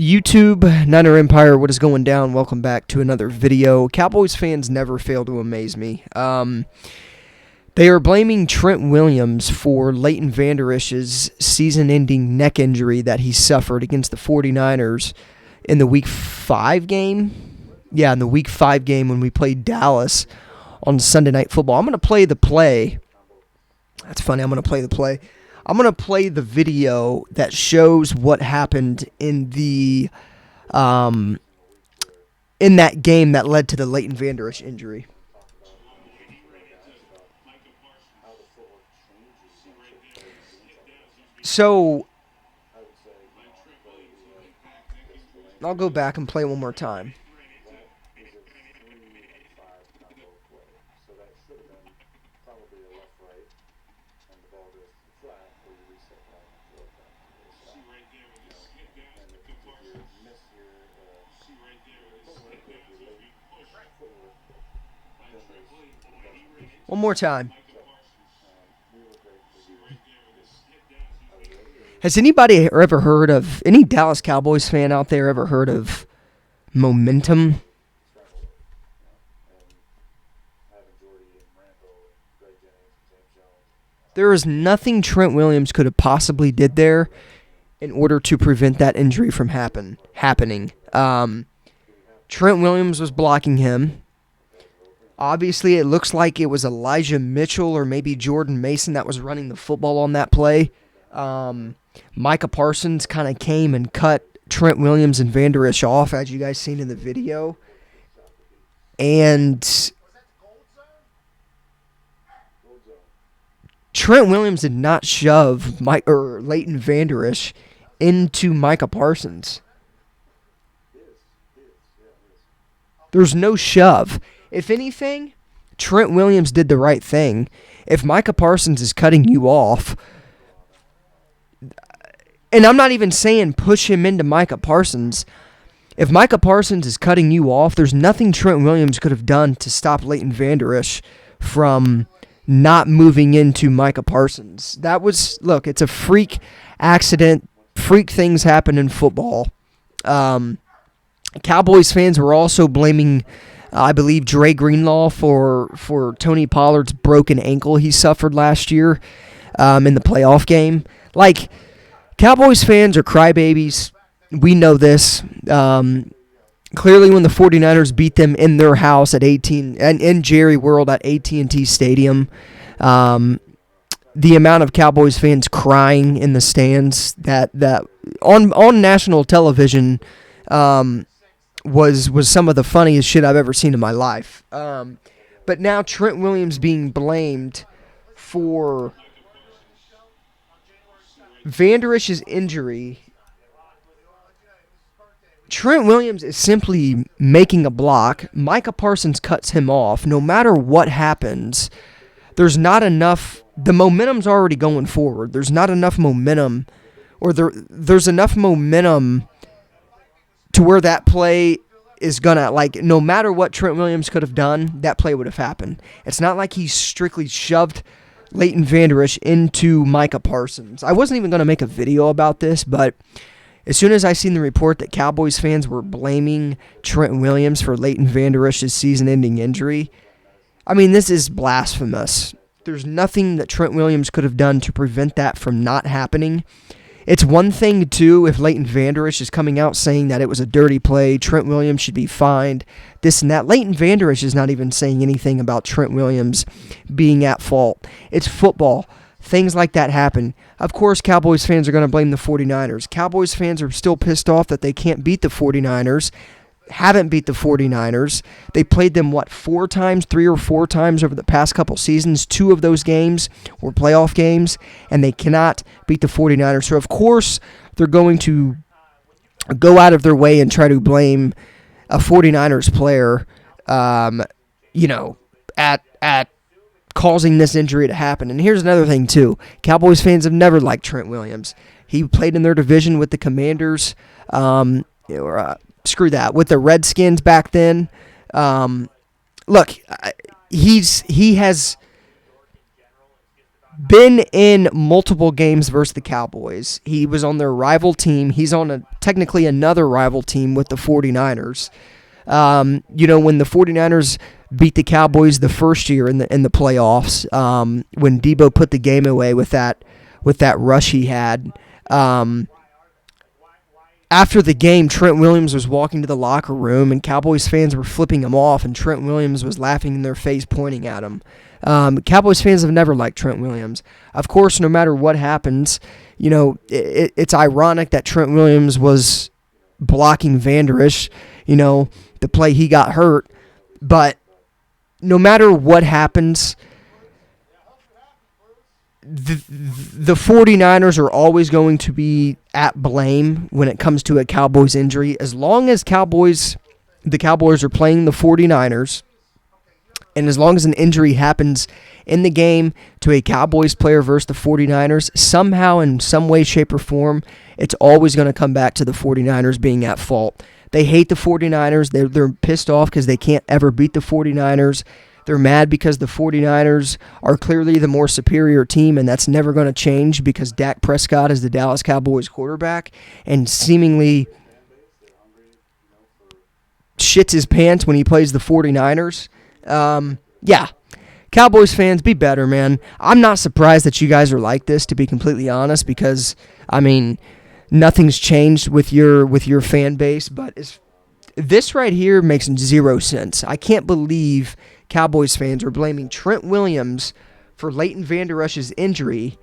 YouTube, Niner Empire, what is going down? Welcome back to another video. Cowboys fans never fail to amaze me. They are blaming Trent Williams for Leighton Vander Esch's season-ending neck injury that he suffered against the 49ers in the Week 5 game. Yeah, in the Week 5 game when we played Dallas on Sunday Night Football. I'm going to play the play. That's funny, I'm going to play the play. I'm going to play the video that shows what happened in the in that game that led to the Leighton Vander Esch injury. So I'll go back and play one more time. One more time. Has anybody ever heard of, any Dallas Cowboys fan out there ever heard of momentum? There is nothing Trent Williams could have possibly did there in order to prevent that injury from happening. Trent Williams was blocking him. Obviously, it looks like it was Elijah Mitchell or maybe Jordan Mason that was running the football on that play. Micah Parsons kind of came and cut Trent Williams and Vander Esch off, as you guys seen in the video. And Trent Williams did not shove Leighton Vander Esch into Micah Parsons. There's no shove. If anything, Trent Williams did the right thing. If Micah Parsons is cutting you off, and I'm not even saying push him into Micah Parsons. If Micah Parsons is cutting you off, there's nothing Trent Williams could have done to stop Leighton Vander Esch from not moving into Micah Parsons. That was, look, it's a freak accident. Freak things happen in football. Cowboys fans were also blaming, I believe, Dre Greenlaw for Tony Pollard's broken ankle he suffered last year in the playoff game. Like, Cowboys fans are crybabies. We know this. Clearly, when the 49ers beat them in their house at in Jerry World at AT&T Stadium, the amount of Cowboys fans crying in the stands that on national television was some of the funniest shit I've ever seen in my life. But now Trent Williams being blamed for Vander Esch's injury. Trent Williams is simply making a block. Micah Parsons cuts him off. No matter what happens, there's not enough. The momentum's already going forward. There's not enough momentum, or there's enough momentum to where that play is gonna, like, no matter what Trent Williams could have done, that play would have happened. It's not like he strictly shoved Leighton Vander Esch into Micah Parsons. I wasn't even going to make a video about this, but as soon as I seen the report that Cowboys fans were blaming Trent Williams for Leighton Vander Esch's season-ending injury, I mean, this is blasphemous. There's nothing that Trent Williams could have done to prevent that from not happening. It's one thing, too, if Leighton Vander Esch is coming out saying that it was a dirty play, Trent Williams should be fined, this and that. Leighton Vander Esch is not even saying anything about Trent Williams being at fault. It's football. Things like that happen. Of course, Cowboys fans are going to blame the 49ers. Cowboys fans are still pissed off that they can't beat the 49ers, haven't beat the 49ers. They played them, 3 or 4 times over the past couple seasons. 2 of those games were playoff games, and they cannot beat the 49ers. So, of course, they're going to go out of their way and try to blame a 49ers player, at causing this injury to happen. And here's another thing, too. Cowboys fans have never liked Trent Williams. He played in their division with the Commanders, screw that, with the Redskins back then. Look, he has been in multiple games versus the Cowboys. He was on their rival team. He's on technically another rival team with the 49ers. When the 49ers beat the Cowboys the first year in the playoffs, when Debo put the game away with that rush he had. After the game, Trent Williams was walking to the locker room, and Cowboys fans were flipping him off, and Trent Williams was laughing in their face, pointing at him. Cowboys fans have never liked Trent Williams. Of course, no matter what happens, it's ironic that Trent Williams was blocking Vander Esch, the play he got hurt. But no matter what happens, the 49ers are always going to be at blame when it comes to a Cowboys injury. As long as the Cowboys are playing the 49ers, and as long as an injury happens in the game to a Cowboys player versus the 49ers, somehow in some way, shape, or form, it's always going to come back to the 49ers being at fault. They hate the 49ers. They're pissed off because they can't ever beat the 49ers. They're mad because the 49ers are clearly the more superior team, and that's never going to change because Dak Prescott is the Dallas Cowboys quarterback and seemingly shits his pants when he plays the 49ers. Cowboys fans, be better, man. I'm not surprised that you guys are like this, to be completely honest, because, nothing's changed with your fan base, but this right here makes zero sense. I can't believe Cowboys fans are blaming Trent Williams for Leighton Vander Esch's injury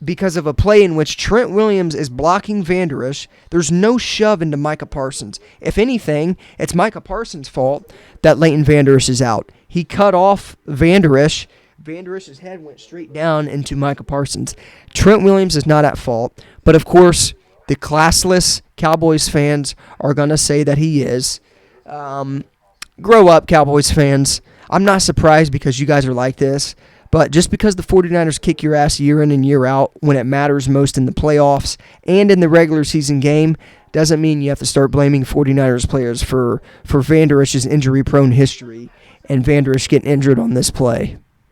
because of a play in which Trent Williams is blocking Vander Esch. There's no shove into Micah Parsons. If anything, it's Micah Parsons' fault that Leighton Vander Esch is out. He cut off Vander Esch. Vander Esch's head went straight down into Micah Parsons. Trent Williams is not at fault, but of course, the classless Cowboys fans are going to say that he is. Grow up, Cowboys fans. I'm not surprised because you guys are like this, but just because the 49ers kick your ass year in and year out when it matters most in the playoffs and in the regular season game doesn't mean you have to start blaming 49ers players for Vander Esch's injury-prone history and Vander Esch getting injured on this play.